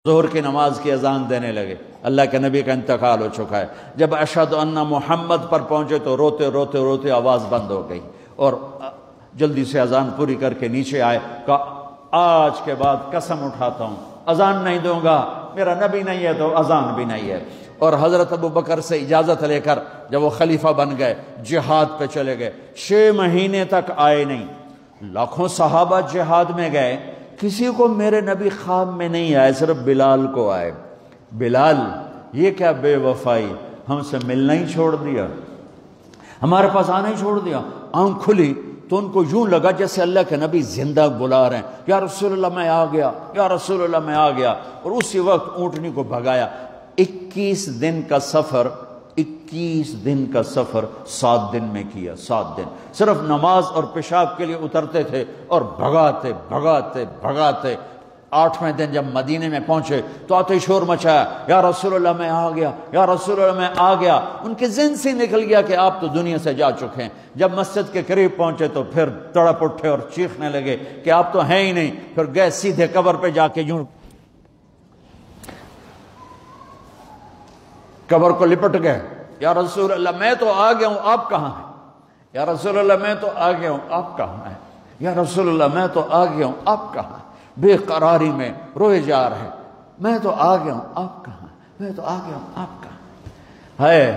ظہر کی نماز کی اذان دینے لگے، اللہ کے نبی کا انتقال ہو چکا ہے۔ جب اشہد ان محمد پر پہنچے تو روتے روتے روتے آواز بند ہو گئی، اور جلدی سے اذان پوری کر کے نیچے آئے، کہا آج کے بعد قسم اٹھاتا ہوں اذان نہیں دوں گا، میرا نبی نہیں ہے تو اذان بھی نہیں ہے۔ اور حضرت ابو بکر سے اجازت لے کر جب وہ خلیفہ بن گئے، جہاد پہ چلے گئے، 6 مہینے تک آئے نہیں۔ لاکھوں صحابہ جہاد میں گئے، کسی کو میرے نبی خواب میں نہیں آئے، صرف بلال کو آئے۔ بلال، یہ کیا بے وفائی، ہم سے ملنا ہی چھوڑ دیا، ہمارے پاس آنا ہی چھوڑ دیا۔ آنکھ کھلی تو ان کو یوں لگا جیسے اللہ کے نبی زندہ بلا رہے ہیں، یا رسول اللہ میں آ گیا، یا رسول اللہ میں آ گیا، اور اسی وقت اونٹنی کو بھگایا۔ 21 دن کا سفر 7 دن میں کیا، 7 دن صرف نماز اور پیشاب کے لیے اترتے تھے اور بھگاتے بھگاتے بھگاتے۔ 8ویں دن جب مدینے میں پہنچے تو آتے شور مچایا، یا رسول اللہ میں آ گیا، یا رسول اللہ میں آ گیا۔ ان کے ذہن سے نکل گیا کہ آپ تو دنیا سے جا چکے ہیں۔ جب مسجد کے قریب پہنچے تو پھر تڑپ اٹھے اور چیخنے لگے کہ آپ تو ہیں ہی نہیں۔ پھر گئے سیدھے قبر پہ جا کے یوں قبر کو لپٹ گئے، یا رسول اللہ میں تو آ گیا ہوں، آپ کہاں ہیں؟ یا رسول اللہ میں تو آ گیا ہوں، آپ کہاں ہیں؟ یا رسول اللہ میں تو آ گیا ہوں، آپ کہاں ہیں؟ بے قراری میں روئے جا رہے، میں تو آ گیا ہوں، آپ کہاں ہیں؟ میں تو آ گیا ہوں، آپ کہاں ہیں؟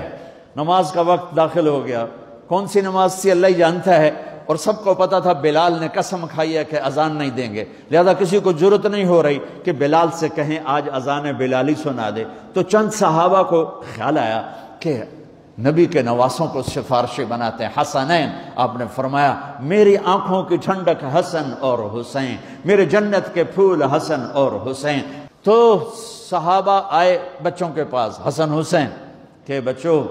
نماز کا وقت داخل ہو گیا۔ کون سی نماز تھی اللہ ہی جانتا ہے، اور سب کو پتا تھا بلال نے قسم کھائی ہے کہ اذان نہیں دیں گے، لہذا کسی کو جرت نہیں ہو رہی کہ بلال سے کہیں آج اذان بلالی سنا دے۔ تو چند صحابہ کو خیال آیا کہ نبی کے نواسوں کو سفارشی بناتے ہیں، حسنین۔ آپ نے فرمایا میری آنکھوں کی ٹھنڈک حسن اور حسین، میرے جنت کے پھول حسن اور حسین۔ تو صحابہ آئے بچوں کے پاس، حسن حسین، کہ بچوں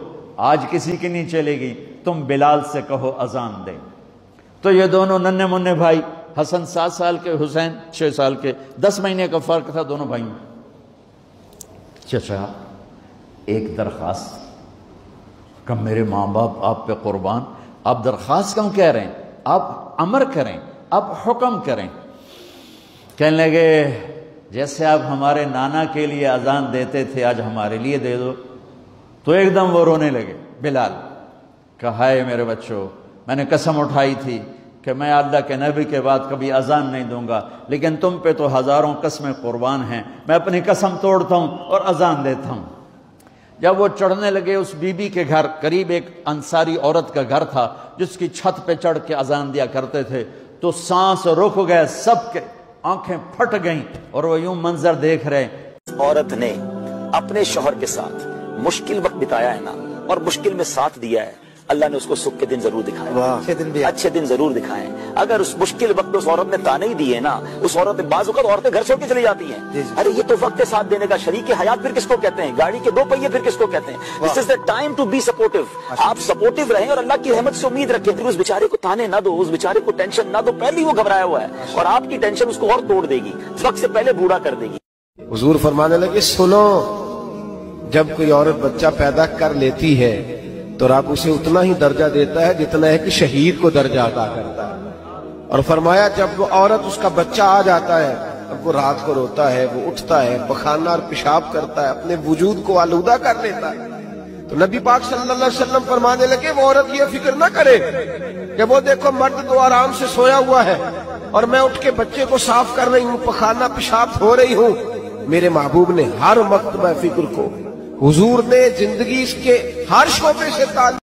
آج کسی کی نہیں چلے گی، تم بلال سے کہو اذان دیں۔ تو یہ دونوں ننھے منھے بھائی، حسن 7 سال کے، حسین 6 سال کے، 10 مہینے کا فرق تھا دونوں بھائیوں۔ چچا ایک درخواست، کہ میرے ماں باپ آپ پہ قربان، آپ درخواست کیوں کہہ رہے ہیں؟ آپ امر کریں، آپ حکم کریں۔ کہنے لگے جیسے آپ ہمارے نانا کے لیے اذان دیتے تھے آج ہمارے لیے دے دو۔ تو ایک دم وہ رونے لگے بلال، کہا ہائے میرے بچوں، میں نے قسم اٹھائی تھی کہ میں اللہ کے نبی کے بعد کبھی اذان نہیں دوں گا، لیکن تم پہ تو ہزاروں قسمیں قربان ہیں، میں اپنی قسم توڑتا ہوں اور اذان دیتا ہوں۔ جب وہ چڑھنے لگے اس بی بی کے گھر، قریب ایک انصاری عورت کا گھر تھا جس کی چھت پہ چڑھ کے اذان دیا کرتے تھے، تو سانس رک گئے سب کے، آنکھیں پھٹ گئیں، اور وہ یوں منظر دیکھ رہے۔ عورت نے اپنے شوہر کے ساتھ مشکل وقت بتایا ہے نا، اور مشکل میں ساتھ دیا ہے، اللہ نے اس کو سکھ کے دن ضرور دکھائے، اچھے دن ضرور دکھائے۔ اگر اس مشکل وقت میں اس عورت نے تانے ہی دیے نا، اس عورت نے، بعض اوقات عورتیں گھر چھوڑ کے چلی جاتی ہیں، ارے یہ تو وقت ساتھ دینے کا، شریک حیات پھر کس کو کہتے ہیں، گاڑی کے 2 پہیے پھر کس کو کہتے ہیں۔ This is the time to be supportive۔ آپ سپورٹیو رہیں اور اللہ کی رحمت سے امید رکھیں، پھر اس بیچارے کو تانے نہ دو، اس بیچارے کو ٹینشن نہ دو، پہلے ہی وہ گھبرایا ہوا ہے، اور آپ کی ٹینشن اس کو اور توڑ دے گی، وقت سے پہلے بوڑھا کر دے گی۔ حضور فرمانے لگے سنو، جب کوئی عورت بچہ پیدا کر لیتی ہے تو رب اسے اتنا ہی درجہ دیتا ہے جتنا ہے کہ شہید کو درجہ عطا کرتا ہے۔ اور فرمایا جب وہ عورت، اس کا بچہ آ جاتا ہے، اب وہ رات کو روتا ہے، وہ اٹھتا ہے، پخانہ اور پیشاب کرتا ہے، اپنے وجود کو آلودہ کر لیتا ہے، تو نبی پاک صلی اللہ علیہ وسلم فرمانے لگے وہ عورت یہ فکر نہ کرے کہ وہ دیکھو مرد تو آرام سے سویا ہوا ہے اور میں اٹھ کے بچے کو صاف کر رہی ہوں، پخانہ پیشاب دھو رہی ہوں۔ میرے محبوب نے ہر وقت میں فکر کو، حضور نے زندگی اس کے ہر شعبے سے تعلق